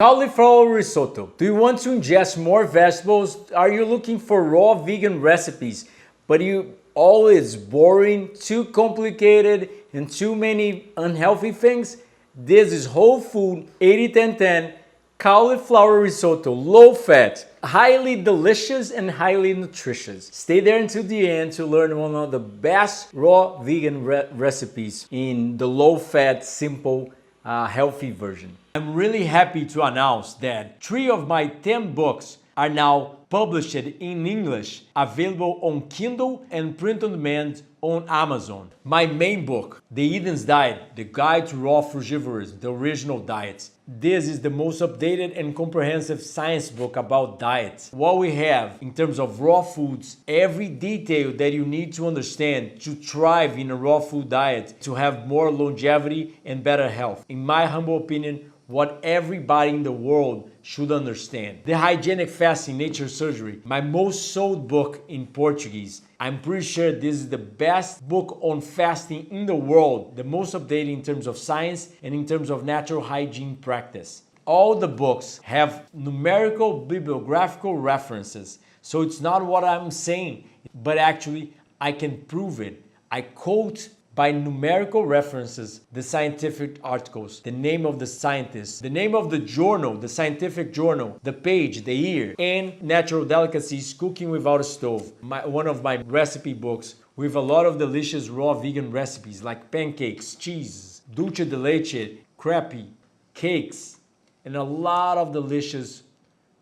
Cauliflower risotto. Do you want to ingest more vegetables? Are you looking for raw vegan recipes, but you always boring, too complicated, and too many unhealthy things? This is whole food 80-10-10 cauliflower risotto, low fat, highly delicious and highly nutritious. Stay there until the end to learn one of the best raw vegan recipes in the low fat, simple, healthy version. I'm really happy to announce that 3 of my 10 books are now published in English, available on Kindle and print on demand on Amazon. My main book, The Eden's Diet, The Guide to Raw Frugivorous, the original diet. This is the most updated and comprehensive science book about diets. What we have in terms of raw foods, every detail that you need to understand to thrive in a raw food diet, to have more longevity and better health. In my humble opinion, what everybody in the world should understand. The Hygienic Fasting Nature Surgery, my most sold book in Portuguese. I'm pretty sure this is the best book on fasting in the world, the most updated in terms of science and in terms of natural hygiene practice. All the books have numerical bibliographical references, so it's not what I'm saying, but actually I can prove it. I quote by numerical references the scientific articles, the name of the scientist, the name of the journal, the scientific journal, the page, the year, and Natural Delicacies, Cooking Without a Stove, one of my recipe books with a lot of delicious raw vegan recipes like pancakes, cheese, dulce de leche, crepe, cakes, and a lot of delicious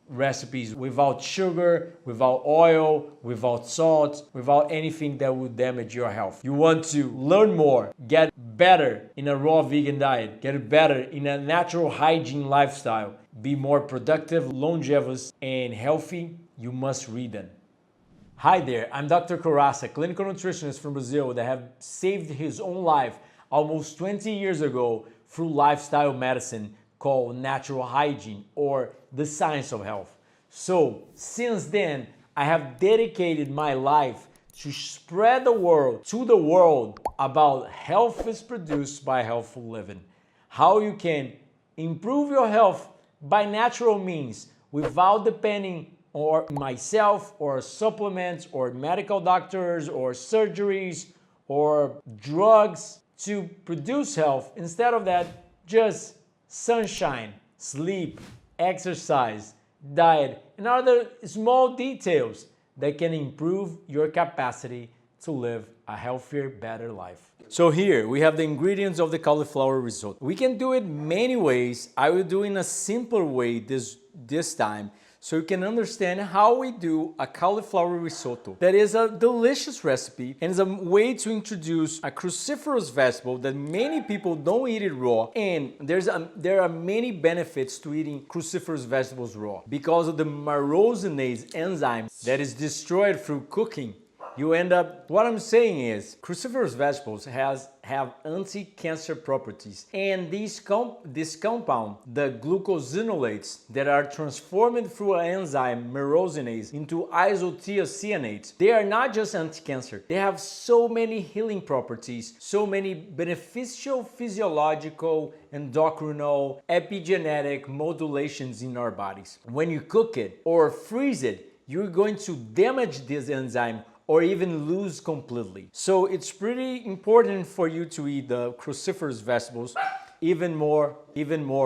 recipes without sugar, without oil, without salt, without anything that would damage your health. You want to learn more, get better in a raw vegan diet, get better in a natural hygiene lifestyle, be more productive, longevous, and healthy, you must read them. Hi there, I'm Dr. Corassa, clinical nutritionist from Brazil that have saved his own life almost 20 years ago through lifestyle medicine called natural hygiene or the science of health. So since then, I have dedicated my life to spread the word about health is produced by healthful living. How you can improve your health by natural means without depending on myself or supplements or medical doctors or surgeries or drugs to produce health. Instead of that, just sunshine, sleep, exercise, diet, and other small details that can improve your capacity to live a healthier, better life. So here we have the ingredients of the cauliflower risotto. We can do it many ways. I will do it in a simpler way this time, so you can understand how we do a cauliflower risotto. That is a delicious recipe and is a way to introduce a cruciferous vegetable that many people don't eat it raw. And there are many benefits to eating cruciferous vegetables raw. Because of the myrosinase enzyme that is destroyed through cooking, you end up, what I'm saying is, cruciferous vegetables have anti-cancer properties, and this compound, the glucosinolates that are transformed through an enzyme, myrosinase, into isothiocyanates, they are not just anti-cancer, they have so many healing properties, so many beneficial physiological, endocrinal, epigenetic modulations in our bodies. When you cook it or freeze it, you're going to damage this enzyme or even lose completely. So it's pretty important for you to eat the cruciferous vegetables even more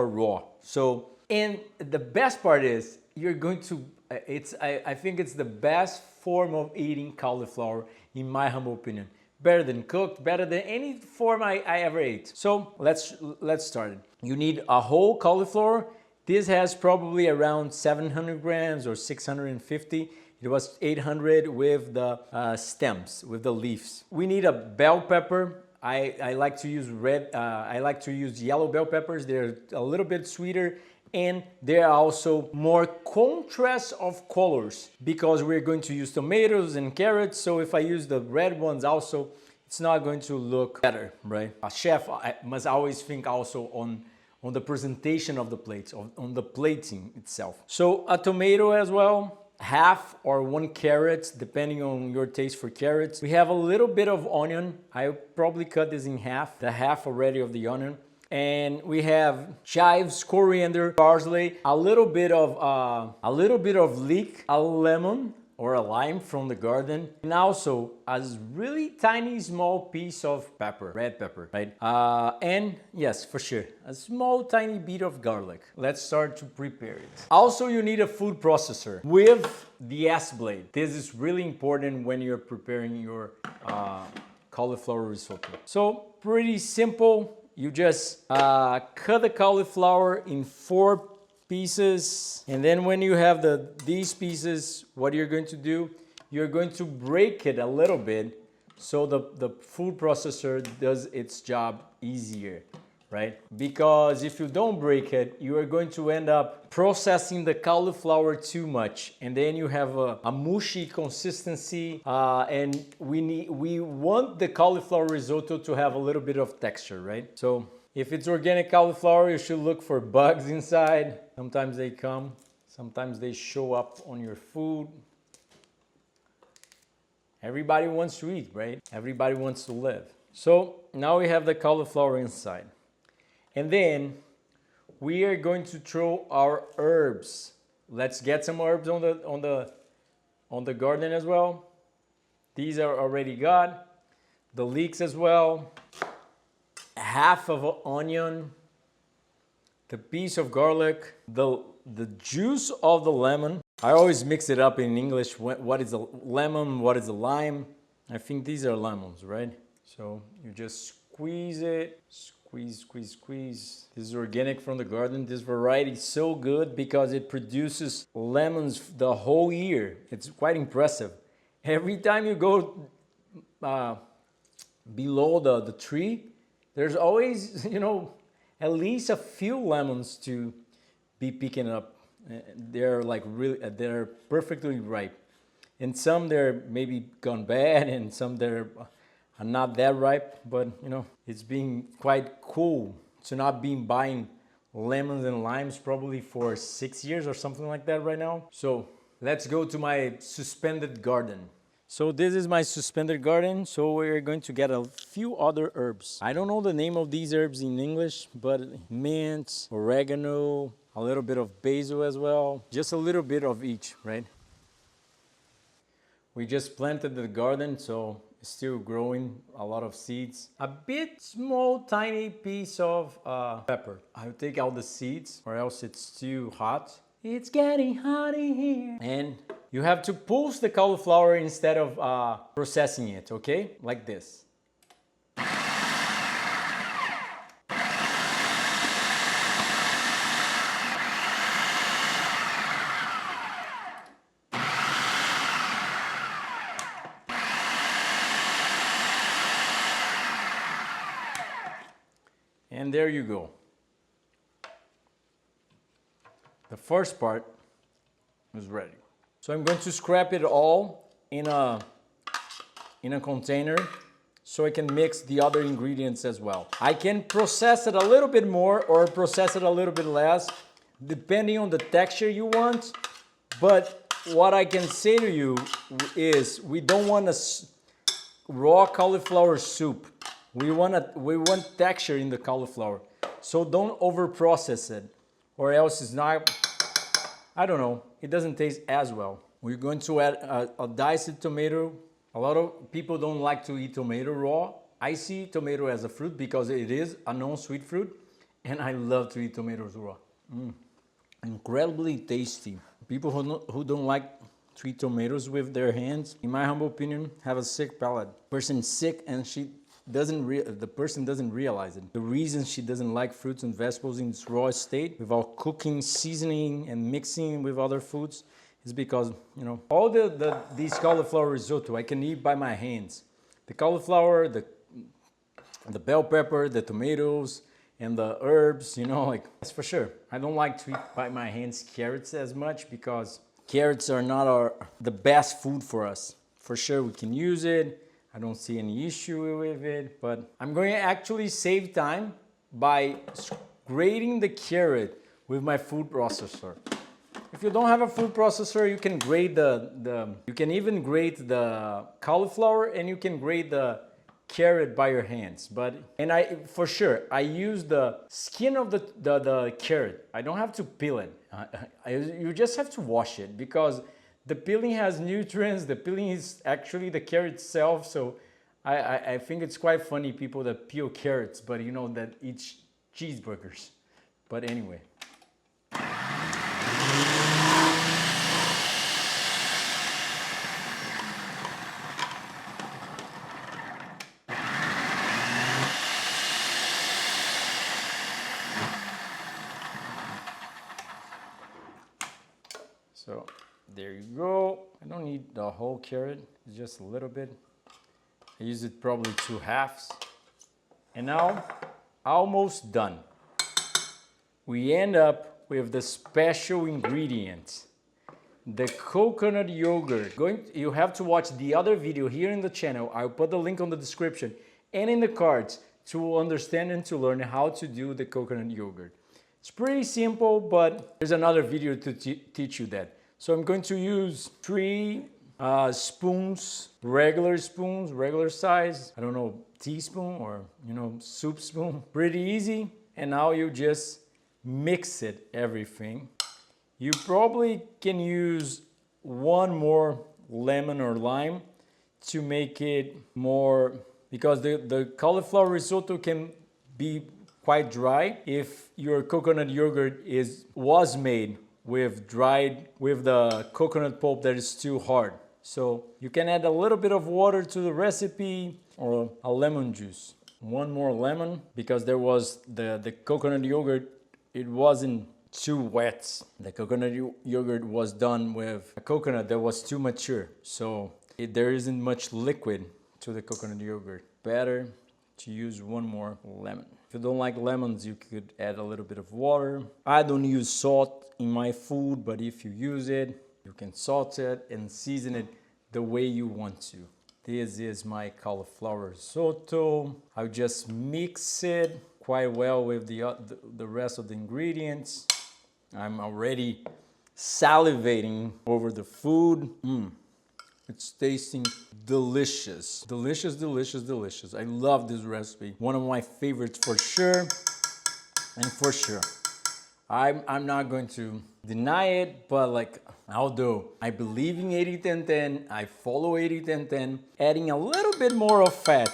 raw. So, and the best part is you're going to, I think it's the best form of eating cauliflower in my humble opinion. Better than cooked, better than any form I ever ate. So let's start it. You need a whole cauliflower. This has probably around 700 grams or 650. It was 800 with the stems, with the leaves. We need a bell pepper. I like to use yellow bell peppers. They're a little bit sweeter and they're also more contrast of colors because we're going to use tomatoes and carrots. So if I use the red ones also, it's not going to look better, right? A chef must always think also on the presentation of the plates, on the plating itself. So a tomato as well. Half or 1 carrot, depending on your taste for carrots. We have a little bit of onion. I probably cut this in half, the half already of the onion. and we have chives, coriander, parsley, a little bit of leek, a lemon or a lime from the garden, and also a really tiny small piece of pepper, red pepper, right? And yes, for sure, a small tiny bit of garlic. Let's start to prepare it. Also, you need a food processor with the S-blade. This is really important when you're preparing your cauliflower risotto. So pretty simple. You just cut the cauliflower in 4 pieces, and then when you have these pieces, what you're going to do, you're going to break it a little bit so the food processor does its job easier, right? Because if you don't break it, you are going to end up processing the cauliflower too much, and then you have a mushy consistency, and we want the cauliflower risotto to have a little bit of texture, right? So if it's organic cauliflower, you should look for bugs inside. Sometimes they come, sometimes they show up on your food. Everybody wants to eat, right? Everybody wants to live. So now we have the cauliflower inside. And then we are going to throw our herbs. Let's get some herbs on the garden as well. These are already got. The leeks as well. Half of an onion, the piece of garlic, the juice of the lemon. I always mix it up in English. What is a lemon? What is a lime? I think these are lemons, right? So you just squeeze it, squeeze. This is organic from the garden. This variety is so good because it produces lemons the whole year. It's quite impressive. Every time you go below the tree, there's always, at least a few lemons to be picking up. They're like they're perfectly ripe. And some they're maybe gone bad, and some they're not that ripe. But it's been quite cool to not be buying lemons and limes probably for 6 years or something like that right now. So let's go to my suspended garden. So this is my suspended garden. So we're going to get a few other herbs. I don't know the name of these herbs in English, but mint, oregano, a little bit of basil as well. Just a little bit of each, right? We just planted the garden, so it's still growing a lot of seeds. A bit small, tiny piece of pepper. I'll take out the seeds or else it's too hot. It's getting hot in here. And you have to pulse the cauliflower instead of processing it, okay? Like this. And there you go. The first part is ready. So I'm going to scrap it all in a container so I can mix the other ingredients as well. I can process it a little bit more or process it a little bit less, depending on the texture you want. But what I can say to you is we don't want a raw cauliflower soup. We want texture in the cauliflower. So don't over process it, or else it's not, I don't know, it doesn't taste as well. We're going to add a diced tomato. A lot of people don't like to eat tomato raw. I see tomato as a fruit because it is a non-sweet fruit, and I love to eat tomatoes raw. Incredibly tasty. People who don't like to eat tomatoes with their hands, in my humble opinion, have a sick palate. Person's sick and the person doesn't realize it. The reason she doesn't like fruits and vegetables in its raw state without cooking, seasoning, and mixing with other foods is because, all these cauliflower risotto I can eat by my hands. The cauliflower, the bell pepper, the tomatoes, and the herbs, that's for sure. I don't like to eat by my hands carrots as much because carrots are not the best food for us. For sure we can use it. I don't see any issue with it, but I'm going to actually save time by grating the carrot with my food processor. If you don't have a food processor, you can grate you can even grate the cauliflower, and you can grate the carrot by your hands, and for sure I use the skin of the carrot. I don't have to peel it. You just have to wash it because the peeling has nutrients. The peeling is actually the carrot itself. So I think it's quite funny, people that peel carrots, but you know, that eat cheeseburgers. But anyway. So there you go. I don't need the whole carrot, just a little bit. I use it probably 2 halves. And now, almost done. We end up with the special ingredient, the coconut yogurt. You have to watch the other video here in the channel. I'll put the link on the description and in the cards to understand and to learn how to do the coconut yogurt. It's pretty simple, but there's another video to teach you that. So I'm going to use 3 spoons, regular size, I don't know, teaspoon or, you know, soup spoon. Pretty easy. And now you just mix it, everything. You probably can use 1 more lemon or lime to make it more, because the cauliflower risotto can be quite dry if your coconut yogurt was made with the coconut pulp that is still hard. So you can add a little bit of water to the recipe or a lemon juice. 1 more lemon, because there was the coconut yogurt, it wasn't too wet. The coconut yogurt was done with a coconut that was too mature. So there isn't much liquid to the coconut yogurt. Better to use 1 more lemon. If you don't like lemons, you could add a little bit of water. I don't use salt in my food, but if you use it, you can salt it and season it the way you want to. This is my cauliflower risotto. I'll just mix it quite well with the rest of the ingredients. I'm already salivating over the food. It's tasting delicious. Delicious, delicious, delicious. I love this recipe. One of my favorites for sure. And for sure, I'm not going to deny it, but like, although I believe in 80-10-10, I follow 80-10-10, adding a little bit more of fat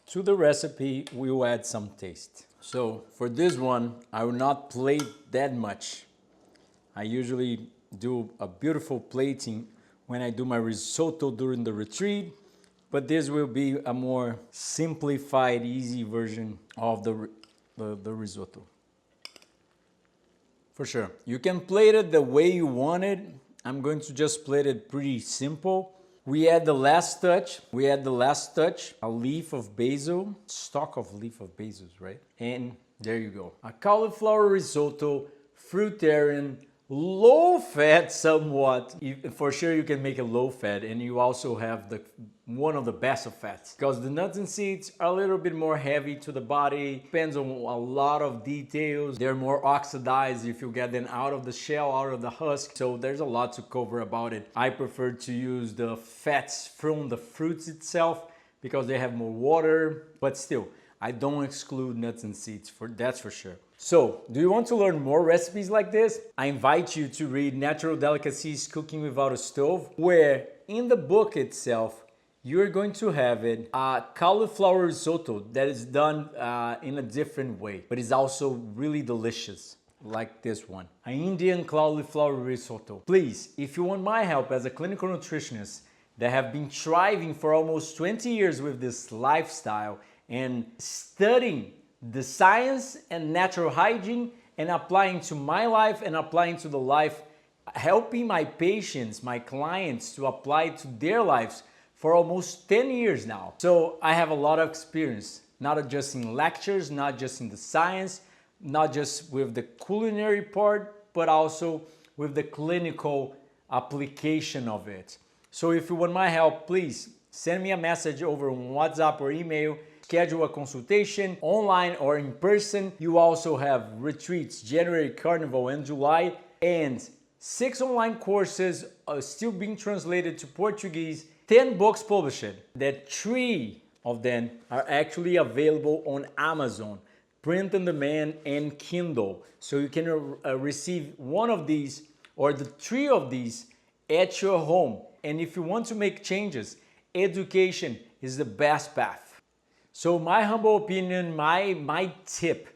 to the recipe will add some taste. So for this one, I will not plate that much. I usually do a beautiful plating when I do my risotto during the retreat, but this will be a more simplified, easy version of the risotto. For sure. You can plate it the way you want it. I'm going to just plate it pretty simple. We add the last touch. A leaf of basil, stalk of leaf of basil, right? And there you go. A cauliflower risotto, fruitarian, low fat somewhat. For sure you can make it low fat, and you also have one of the best of fats, because the nuts and seeds are a little bit more heavy to the body. Depends on a lot of details. They're more oxidized if you get them out of the shell, out of the husk. So there's a lot to cover about it. I prefer to use the fats from the fruits itself because they have more water, but still, I don't exclude nuts and seeds, that's for sure. So, do you want to learn more recipes like this? I invite you to read Natural Delicacies Cooking Without a Stove, where in the book itself, you're going to have a cauliflower risotto that is done in a different way, but is also really delicious, like this one. An Indian cauliflower risotto. Please, if you want my help as a clinical nutritionist that have been thriving for almost 20 years with this lifestyle and studying the science and natural hygiene and applying to my life and applying to the life, helping my patients, my clients to apply to their lives for almost 10 years now. So I have a lot of experience, not just in lectures, not just in the science, not just with the culinary part, but also with the clinical application of it. So if you want my help, please send me a message over on WhatsApp or email. Schedule a consultation online or in person. You also have retreats January, Carnival, and July, and 6 online courses still being translated to Portuguese, 10 books published, that 3 of them are actually available on Amazon, print on demand, and Kindle. So you can receive one of these or the 3 of these at your home. And if you want to make changes, education is the best path. So my humble opinion, my tip,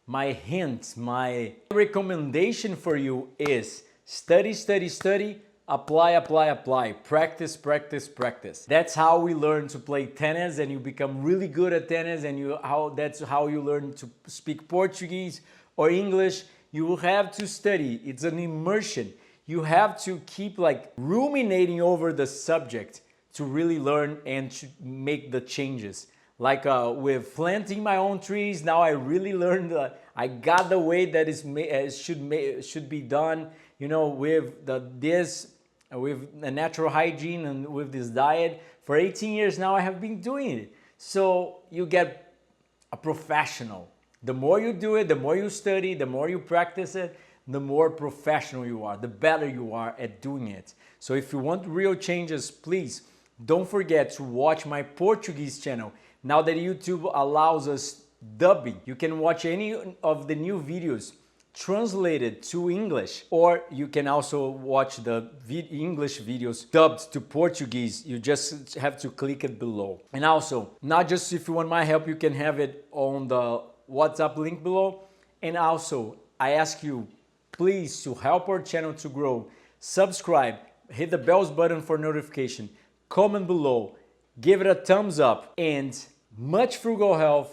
my hint, my recommendation for you is study, study, study, apply, apply, apply, practice, practice, practice. That's how we learn to play tennis, and you become really good at tennis, and that's how you learn to speak Portuguese or English. You will have to study. It's an immersion. You have to keep like ruminating over the subject to really learn and to make the changes. Like with planting my own trees, now I really learned, I got the way that should be done, you know, with with a natural hygiene and with this diet. For 18 years now I have been doing it. So you get a professional. The more you do it, the more you study, the more you practice it, the more professional you are, the better you are at doing it. So if you want real changes, please don't forget to watch my Portuguese channel. Now that YouTube allows us dubbing, you can watch any of the new videos translated to English, or you can also watch the English videos dubbed to Portuguese. You just have to click it below. And also, not just if you want my help, you can have it on the WhatsApp link below. And also, I ask you, please, to help our channel to grow, subscribe, hit the bells button for notification, comment below, give it a thumbs up, and much frugal health